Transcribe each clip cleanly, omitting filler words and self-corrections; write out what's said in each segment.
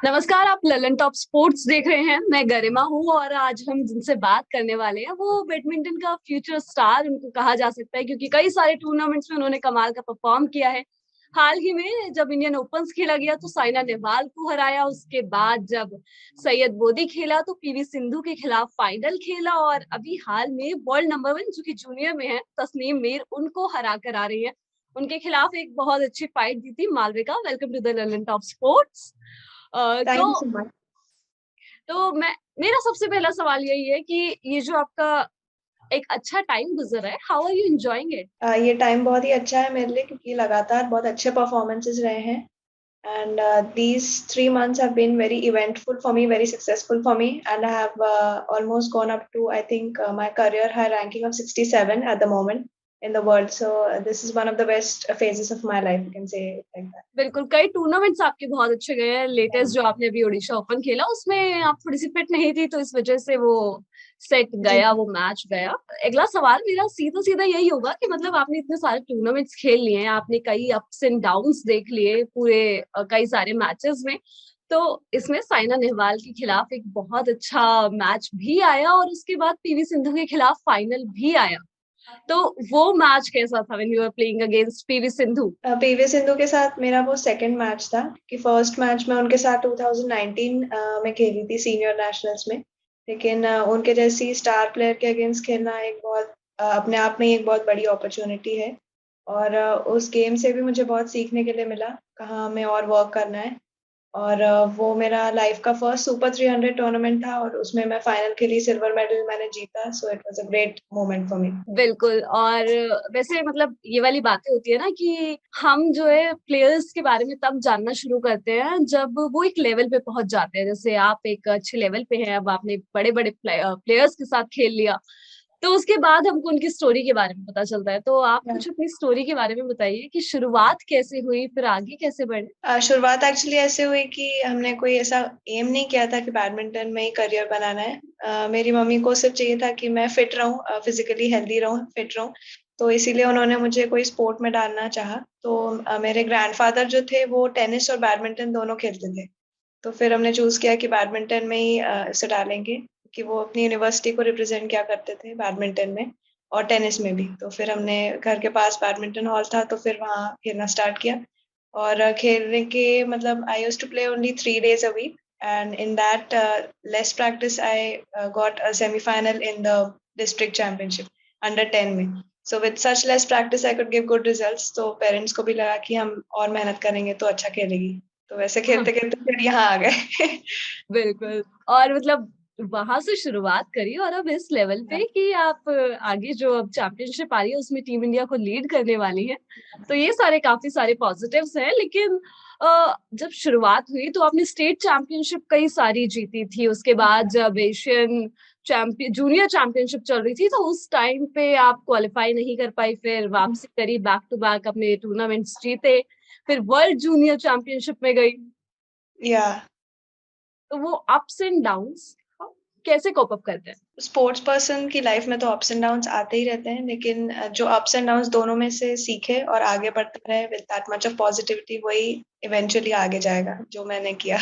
नमस्कार, आप Lalan top sports देख रहे हैं। मैं गरिमा हूँ और आज हम जिनसे बात करने वाले हैं वो बैडमिंटन का फ्यूचर स्टार उनको कहा जा सकता है, क्योंकि कई सारे टूर्नामेंट्स में उन्होंने कमाल का परफॉर्म किया है। हाल ही में जब इंडियन ओपन्स खेला गया तो साइना नेहवाल को हराया। उसके बाद जब सैयद बोदी खेला तो पीवी सिंधु के खिलाफ फाइनल खेला, और अभी हाल में वर्ल्ड नंबर 1 जो कि जूनियर में है तस्नीम मीर, उनको हरा कर आ रही है। उनके खिलाफ एक बहुत अच्छी फाइट जीती Malvika. Welcome to the Lallantop sports. Uh, thank you तो सो मच। तो मैं मेरा सबसे पहला सवाल यही है कि ये जो आपका एक अच्छा टाइम गुजरा है, how are you enjoying it? ये टाइम बहुत ही अच्छा है मेरे लिए क्योंकि लगातार बहुत अच्छे परफॉर्मेंसेस रहे हैं and these 3 months have been very eventful for me, very successful for me, and I have almost gone up to, I think, my career high ranking of 67 at the moment in the world. So this is one of the best phases of my life, you can say it like that. बिल्कुल, कई tournaments आपके बहुत अच्छे गए हैं। Latest जो आपने अभी ओडिशा ओपन खेला उसमें आप थोड़ी सी फिट नहीं थी, तो इस वजह से वो सेट जी। गया, वो मैच गया। अगला सवाल मेरा सीधा सीधा यही होगा कि मतलब आपने इतने सारे टूर्नामेंट्स खेल लिए हैं, आपने कई अप्स एंड डाउन्स देख लिए पूरे कई सारे मैचेस में। तो इसमें साइना नेहवाल के खिलाफ एक बहुत अच्छा मैच भी आया और उसके बाद पीवी सिंधु के खिलाफ फाइनल भी आया। तो वो मैच कैसा था when you are playing against PV Sindhu? PV Sindhu के साथ मेरा वो सेकंड मैच था कि फर्स्ट मैच में उनके साथ 2019 में खेली थी सीनियर नेशनल्स में। लेकिन उनके जैसी स्टार प्लेयर के अगेंस्ट खेलना एक बहुत अपने आप में ही एक बहुत बड़ी अपॉर्चुनिटी है। और उस गेम से भी मुझे बहुत सीखने के लिए मिला कहाँ हमें और वर्क करना है। और वो मेरा लाइफ का फर्स्ट सुपर 300 टूर्नामेंट था और उसमें मैं फाइनल के लिए सिल्वर मेडल मैंने जीता। So it was a great moment for me. बिल्कुल। और वैसे मतलब ये वाली बातें होती है ना कि हम जो है प्लेयर्स के बारे में तब जानना शुरू करते हैं जब वो एक लेवल पे पहुंच जाते हैं। जैसे आप एक अच्छे लेवल पे हैं, अब आपने बड़े बड़े प्लेयर्स के साथ खेल लिया, तो उसके बाद हमको उनकी स्टोरी के बारे में पता चलता है। तो आप कुछ अपनी स्टोरी के बारे में बताइए कि शुरुआत कैसे हुई, फिर आगे कैसे बढ़े। शुरुआत एक्चुअली ऐसे हुई कि हमने कोई ऐसा एम नहीं किया था कि बैडमिंटन में ही करियर बनाना है। मेरी मम्मी को सिर्फ चाहिए था कि मैं फिट रहूं, फिजिकली हेल्दी रहूं, फिट रहूं। तो इसीलिए उन्होंने मुझे कोई स्पोर्ट में डालना चाहा। तो मेरे ग्रैंडफादर जो थे वो टेनिस और बैडमिंटन दोनों खेलते थे। तो फिर हमने चूज किया कि बैडमिंटन में ही इसे डालेंगे कि वो अपनी यूनिवर्सिटी को रिप्रेजेंट किया करते थे बैडमिंटन में और टेनिस में भी। तो फिर हमने घर के पास बैडमिंटन हॉल था तो फिर वहाँ खेलना स्टार्ट किया। और खेलने के मतलब I used to play only 3 days a week, and in that less practice I got a semi-final in the district championship under 10 में. So with such less practice I could give good results. तो parents को भी लगा कि हम और मेहनत करेंगे तो अच्छा खेलेगी। तो वैसे खेलते खेलते फिर यहाँ आ गए। बिल्कुल। और मतलब वहां से शुरुआत करी और अब इस लेवल पे कि आप आगे जो अब चैंपियनशिप आ रही है उसमें टीम इंडिया को लीड करने वाली है। तो ये सारे काफी सारे पॉजिटिव्स हैं। लेकिन जब शुरुआत हुई तो आपने स्टेट चैंपियनशिप कई सारी जीती थी। उसके बाद जब एशियन चैंपियन जूनियर चैंपियनशिप चल रही थी तो उस टाइम पे आप क्वालिफाई नहीं कर पाई, फिर वापसी करी, बैक टू बैक अपने टूर्नामेंट्स जीते, फिर वर्ल्ड जूनियर चैंपियनशिप में गई। या तो वो अप्स एंड डाउन्स कैसे कोप अप करते हैं? स्पोर्ट्स पर्सन की लाइफ में तो अप्स एंड डाउन्स आते ही रहते हैं, लेकिन जो अप्स एंड डाउन्स दोनों में से सीखे और आगे बढ़ता रहे with that much of positivity, वही इवेंचुअली आगे जाएगा, जो मैंने किया।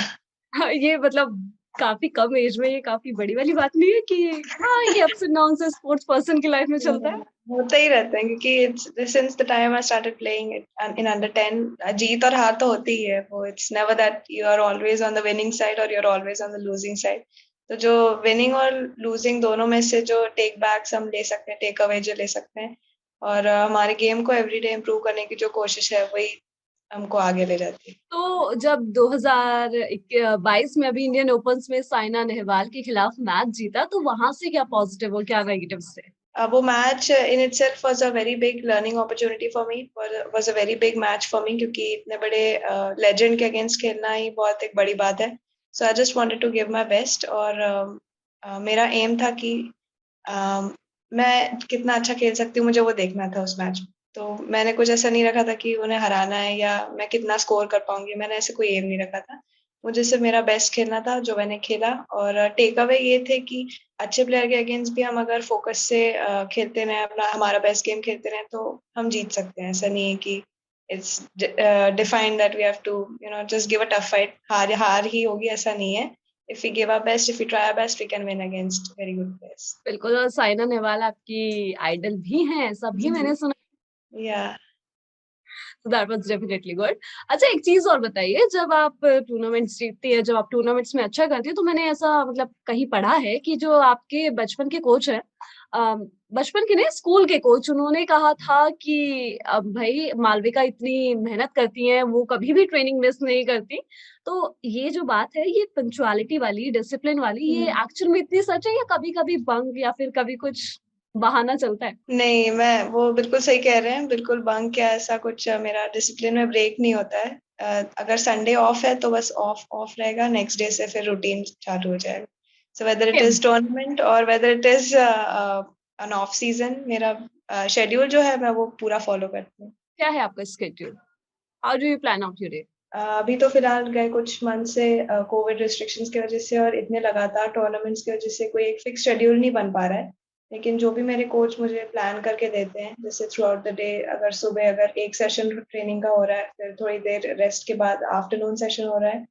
हाँ, ये मतलब काफी कम एज में ये काफी बड़ी वाली बात नहीं है कि हाँ, ये ups and downs sports person की लाइफ में चलता है। होते ही रहते हैं क्योंकि it's since the time I started playing it in under 10, जीत और हार तो होती ही है। वो it's never that you are always on the winning side और you are always on the losing side. तो जो विनिंग और लूजिंग दोनों में से जो टेक बैक्स हम ले सकते हैं, टेक अवे जो ले सकते हैं, और हमारे गेम को एवरीडे इम्प्रूव करने की जो कोशिश है वही हमको आगे ले जाती है। तो जब 2022 में अभी इंडियन ओपन्स में साइना नेहवाल के खिलाफ मैच जीता तो वहां से क्या पॉजिटिव और क्या नेगेटिव थे? वो match in itself was a very big learning opportunity for me, was a very big match for me, क्योंकि इतने बड़े लेजेंड के अगेंस्ट खेलना ही बहुत एक बड़ी बात है। So I just wanted to give my best. और मेरा एम था कि अम, मैं कितना अच्छा खेल सकती हूँ, मुझे वो देखना था उस मैच में। तो मैंने कुछ ऐसा नहीं रखा था कि उन्हें हराना है या मैं कितना स्कोर कर पाऊंगी, मैंने ऐसे कोई एम नहीं रखा था। मुझे सिर्फ मेरा बेस्ट खेलना था जो मैंने खेला। और टेक अवे ये थे कि अच्छे प्लेयर के अगेंस्ट भी हम अगर फोकस से खेलते रहें, अपना हमारा बेस्ट गेम खेलते रहें, तो हम जीत सकते हैं। ऐसा नहीं है कि it's defined that we have to just give a tough fight. हार ही होगी ऐसा नहीं है. If we give our best, if we try our best, we can win against very good players. बिल्कुल, और साइना नेहवाल आपकी आइडल भी हैं, ऐसा भी मैंने सुना. Yeah. That was definitely good. अच्छा, एक चीज और बताइए, जब आप टूर्नामेंट्स जीतती है, जब आप टूर्नामेंट्स में अच्छा करती है, तो मैंने ऐसा मतलब कहीं पढ़ा है कि जो आपके बचपन के कोच हैं, बचपन के नहीं, स्कूल के कोच, उन्होंने कहा था कि अब भाई मालविका इतनी मेहनत करती हैं, वो कभी भी ट्रेनिंग मिस नहीं करती. तो ये जो बात है, ये पंक्चुअलिटी वाली, डिसिप्लिन वाली, ये एक्चुअल में इतनी सच है या कभी कभी बंक या फिर कभी कुछ बहाना चलता है? नहीं, मैं वो बिल्कुल सही कह रहे हैं. बिल्कुल बंक या ऐसा कुछ मेरा डिसिप्लिन में ब्रेक नहीं होता है. अगर संडे ऑफ है तो बस ऑफ रहेगा. नेक्स्ट डे से फिर रूटीन चालू हो जाएगा. So whether it is tournament और whether it is an off season, मेरा शेड्यूल जो है मैं वो पूरा फॉलो करती हूँ. क्या है आपका schedule? How do you plan out your day? अभी तो फिलहाल गए कुछ मंथ से कोविड रिस्ट्रिक्शंस की वजह से और इतने लगातार टूर्नामेंट्स की वजह से कोई एक फिक्स शेड्यूल नहीं बन पा रहा है. लेकिन जो भी मेरे कोच मुझे प्लान करके देते हैं, जैसे थ्रू आउट द डे, अगर सुबह अगर एक सेशन ट्रेनिंग का हो रहा है, फिर थोड़ी देर रेस्ट के बाद आफ्टरनून सेशन हो रहा है,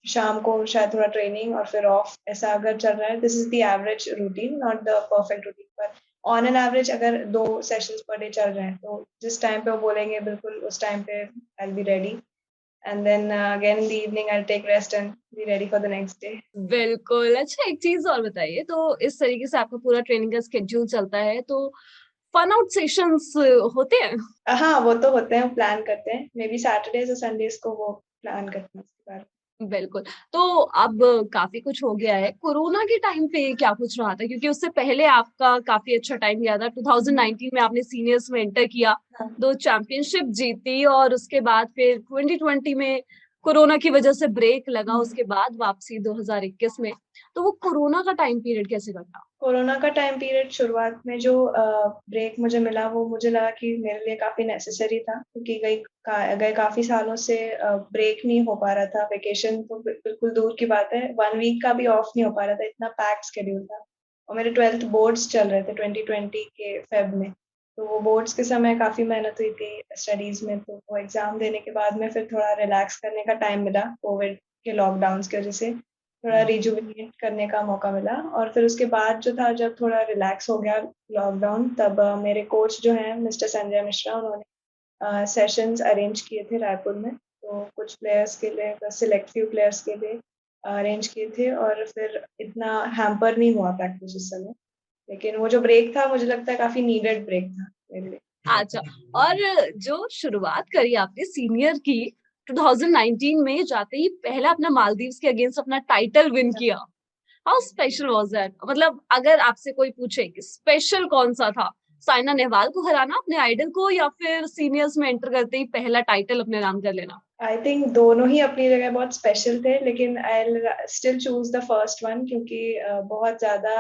शाम को शायद थोड़ा ट्रेनिंग और फिर ऑफ, ऐसा अगर चल रहा है. This is the average routine, not the perfect routine, पर ऑन एन एवरेज अगर 2 सेशंस पर डे चल रहे हैं तो जिस टाइम पे वो बोलेंगे बिल्कुल उस टाइम पे I will be ready. And then again in the evening I'll take rest and be ready for the next day. बिल्कुल. अच्छा, एक चीज और बताइए, तो इस तरीके से आपका पूरा ट्रेनिंग का स्केड्यूल चलता है, तो फन आउट सेशंस होते हैं? हाँ, वो तो होते हैं, प्लान करते हैं. मे बी सैटरडेज और संडेज को वो प्लान करते हैं इसके बारे में. बिल्कुल. तो अब काफी कुछ हो गया है. कोरोना के टाइम पे क्या कुछ रहा था? क्योंकि उससे पहले आपका काफी अच्छा टाइम गया था. 2019 में आपने सीनियर्स में एंटर किया, हाँ. 2 चैंपियनशिप जीती, और उसके बाद फिर 2020 में कोरोना की वजह से ब्रेक लगा, उसके बाद वापसी 2021 में. तो वो कोरोना का टाइम पीरियड कैसे कटा? कोरोना का टाइम पीरियड शुरुआत में जो ब्रेक मुझे मिला वो मुझे लगा कि मेरे लिए काफी नेसेसरी था, क्योंकि गए काफी सालों से ब्रेक नहीं हो पा रहा था. वेकेशन तो बिल्कुल दूर की बात है, 1 वीक का भी ऑफ नहीं हो पा रहा था, इतना पैक्ड शेड्यूल था. और मेरे 12th बोर्ड्स चल रहे थे 2020 के फेब में. तो वो बोर्ड्स के समय काफी मेहनत हुई थी स्टडीज में. तो वो एग्जाम देने के बाद में फिर थोड़ा रिलैक्स करने का टाइम मिला, कोविड के लॉकडाउन की वजह से थोड़ा रिजुविनेट करने का मौका मिला. और फिर उसके बाद जो था, जब थोड़ा रिलैक्स हो गया लॉकडाउन, तब मेरे कोच जो हैं मिस्टर संजय मिश्रा, उन्होंने सेशंस अरेंज किए थे रायपुर में. तो कुछ प्लेयर्स के लिए, बस सिलेक्ट फ्यू प्लेयर्स के लिए अरेंज किए थे, और फिर इतना हैम्पर नहीं हुआ प्रैक्टिस उस समय. लेकिन वो जो ब्रेक था, मुझे लगता है काफी नीडेड ब्रेक था मेरे लिए. अच्छा, और जो शुरुआत करी आपने सीनियर की 2019 में, जाते ही पहला अपना मालदीव्स के अगेंस्ट अपना टाइटल विन किया, हाउ स्पेशल वाज दैट? मतलब अगर आपसे कोई पूछे कि स्पेशल कौन सा था, साइना नेहवाल को हराना, अपने आइडल को, या फिर सीनियर्स में एंटर करते ही पहला टाइटल अपने नाम कर लेना? आई थिंक दोनों ही अपनी जगह बहुत स्पेशल थे, लेकिन I still choose the first one, क्योंकि बहुत ज्यादा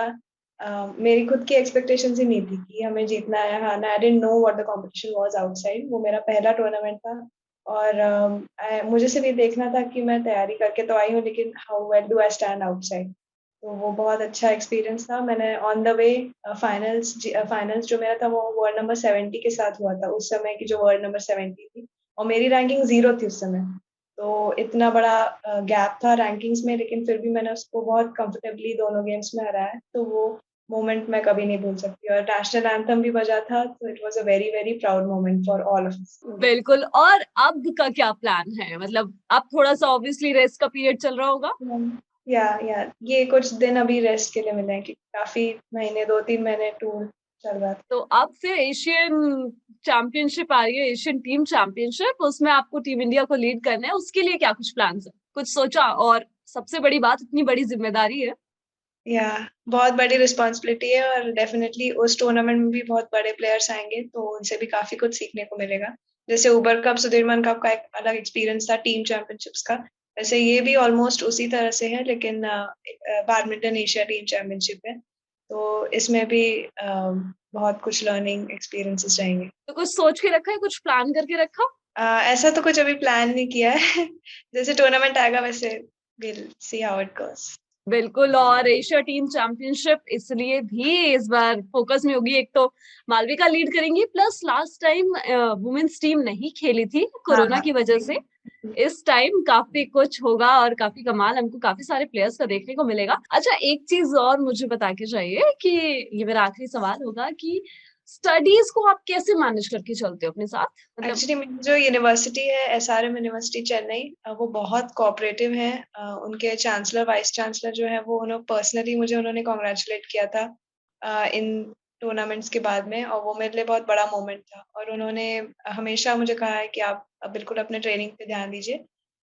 मेरी खुद की एक्सपेक्टेशंस ही नहीं थी कि हमें जीतना है हारना. I didn't know what the competition was outside. वो मेरा पहला टूर्नामेंट था, और मुझे सिर्फ ये देखना था कि मैं तैयारी करके तो आई हूँ, लेकिन how well do I stand outside. तो वो बहुत अच्छा एक्सपीरियंस था. मैंने ऑन द वे फाइनल्स जो मेरा था वो वर्ल्ड नंबर 70 के साथ हुआ था, उस समय की जो वर्ल्ड नंबर 70 थी, और मेरी रैंकिंग 0 थी उस समय. तो इतना बड़ा गैप था रैंकिंग्स में, लेकिन फिर भी मैंने उसको बहुत कंफर्टेबली दोनों गेम्स में हराया. तो वो मोमेंट मैं कभी नहीं भूल सकती. और नेशनल एंथम भी बजा था, तो it was a very very proud moment for all of us. बिल्कुल. और अब का क्या प्लान है? मतलब अब थोड़ा सा ऑब्वियसली रेस्ट का पीरियड चल रहा होगा. या ये कुछ दिन अभी रेस्ट के लिए मिले हैं, कि काफी महीने, 2-3 महीने टूर चल रहा था. तो अब फिर एशियन चैंपियनशिप आ रही है, एशियन टीम चैंपियनशिप, उसमें आपको टीम इंडिया को लीड करना है. उसके लिए क्या कुछ प्लान्स है? कुछ सोचा? और सबसे बड़ी बात, इतनी बड़ी जिम्मेदारी है. या बहुत बड़ी रिस्पॉन्सिबिलिटी है, और डेफिनेटली उस टूर्नामेंट में भी बहुत बड़े प्लेयर्स आएंगे, तो उनसे भी काफी कुछ सीखने को मिलेगा. जैसे उबर कप, सुधीरमन कप का एक अलग एक्सपीरियंस था टीम चैंपियनशिप्स का, वैसे ये भी ऑलमोस्ट उसी तरह से है, लेकिन बैडमिंटन एशिया टीम चैंपियनशिप है. तो इसमें भी बहुत कुछ लर्निंग एक्सपीरियंसेस रहेंगे. तो कुछ सोच के रखा है, कुछ प्लान करके रखा? ऐसा तो कुछ अभी प्लान नहीं किया है. जैसे टूर्नामेंट आएगा वैसे will see how it goes. बिल्कुल, और एशिया टीम चैंपियनशिप इसलिए भी इस बार फोकस में होगी। एक तो मालविका लीड करेंगी, plus last time women's team नहीं खेली थी हाँ कोरोना हाँ। की वजह से। इस टाइम काफी कुछ होगा और काफी कमाल, हमको काफी सारे प्लेयर्स का देखने को मिलेगा। अच्छा, एक चीज और मुझे बता के चाहिए कि ये मेरा आखिरी सवाल होगा कि स्टडीज को आप कैसे मैनेज करके चलते हो अपने साथ, मतलब। एक्चुअली मेरी जो यूनिवर्सिटी है, एसआरएम यूनिवर्सिटी चेन्नई, वो बहुत कोऑपरेटिव है। उनके चांसलर, वाइस चांसलर जो है वो उन्होंने पर्सनली उन्होंने कांग्रेचुलेट किया था इन टूर्नामेंट्स के बाद में, और वो मेरे लिए बहुत बड़ा मोमेंट था। और उन्होंने हमेशा मुझे कहा है कि आप बिल्कुल अपने ट्रेनिंग पे ध्यान दीजिए,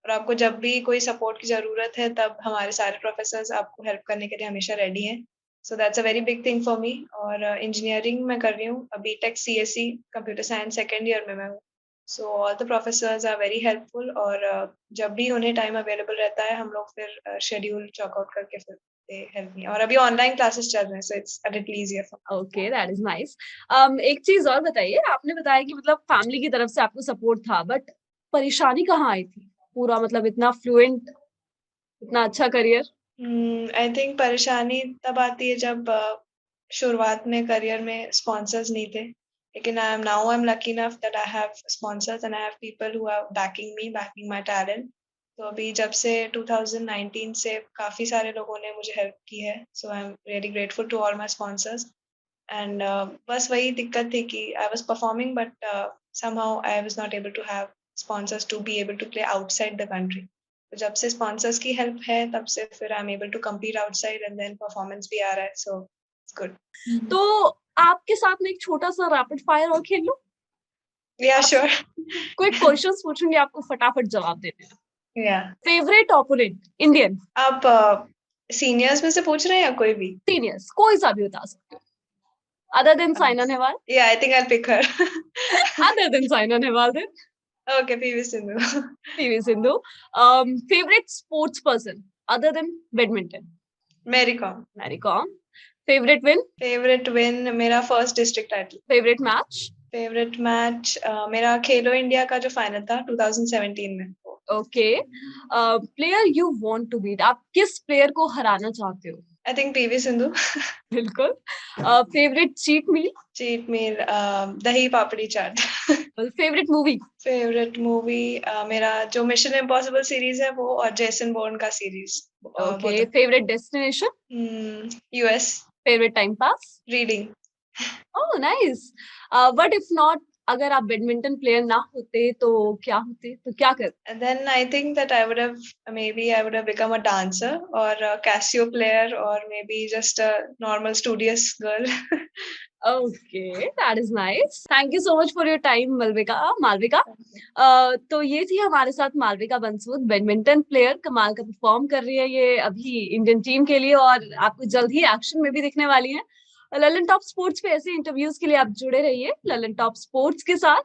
और आपको जब भी कोई सपोर्ट की ज़रूरत है तब हमारे सारे प्रोफेसर्स आपको हेल्प करने के लिए हमेशा रेडी हैं। So that's a very big thing for me. और इंजीनियरिंग मैं कर रही हूँ, BTech CSE computer science second year में मैं हूँ। So all the professors are very helpful, और जब भी उन्हें टाइम अवेलेबल रहता है हम लोग फिर शेड्यूल चॉक आउट करके फिर दे हेल्प मी। और अभी ऑनलाइन क्लासेस चल रहे हैं, so it's a little easier for okay, that is nice. एक चीज और बताइए, आपने बताया कि मतलब फैमिली की तरफ से आपको सपोर्ट था, बट परेशानी कहाँ आई थी? पूरा मतलब इतना फ्लुएंट, इतना अच्छा करियर। आई थिंक परेशानी तब आती है जब शुरुआत में करियर में स्पॉन्सर्स नहीं थे। लेकिन I am lucky enough that I have sponsors and I have people who are backing me, backing my talent. तो अभी जब से 2019 से काफ़ी सारे लोगों ने मुझे हेल्प की है। So I am really grateful to all my sponsors. And बस वही दिक्कत थी कि I was performing, but somehow I was not able to have sponsors to be able to play outside the country. तो जब से स्पॉन्सर्स की help है तब से फिर I am able to compete outside, and then performance भी आ रहा है, सो इट्स गुड। तो आपके साथ में एक छोटा सा रैपिड फायर और खेल लूं? या आप श्योर। कोई क्वेश्चंस पूछूंगी, आपको फटाफट जवाब देने हैं। या फेवरेट ओपोनेंट इंडियन? आप सीनियर्स में से पूछ रहे हैं या कोई भी? सीनियर्स कोई सा भी बता सकते हो, other than Saina Nehwal. Yeah I think I will pick her. Other than Saina Nehwal, then okay, PV Sindhu. PV Sindhu. Favourite sports person other than badminton? Mary Kom. Mary Kom. Favourite win? Favourite win मेरा first district title. Favourite match? Favourite match मेरा Khelo India का जो final था 2017 में। Okay. Player you want to beat, आप किस प्लेयर को हराना चाहते हो? I think PV Sindhu. बिल्कुल। Favourite cheat meal? Cheat meal dahi papdi chaat. Favourite movie? Favourite movie मेरा जो मिशन इम्पॉसिबल सीरीज है वो, और जेसन बोर्न का सीरीज ओके। बहुत। Favourite destination? US. Favourite time pass? Reading. Oh nice. But if not, अगर आप बैडमिंटन प्लेयर ना होते तो क्या होते, तो क्या करते? And then I think that I would have become a dancer or a Casio player, or maybe just a normal studious girl. Okay, that is nice. Thank you so much for your time Malvika. Malvika, तो ये थी हमारे साथ Malvika बंसूद, badminton player, कमाल का perform कर रही है ये अभी इंडियन टीम के लिए, और आपको जल्द ही एक्शन में भी दिखने वाली है। ललन टॉप स्पोर्ट्स पे ऐसे इंटरव्यूज के लिए आप जुड़े रहिए ललन टॉप स्पोर्ट्स के साथ।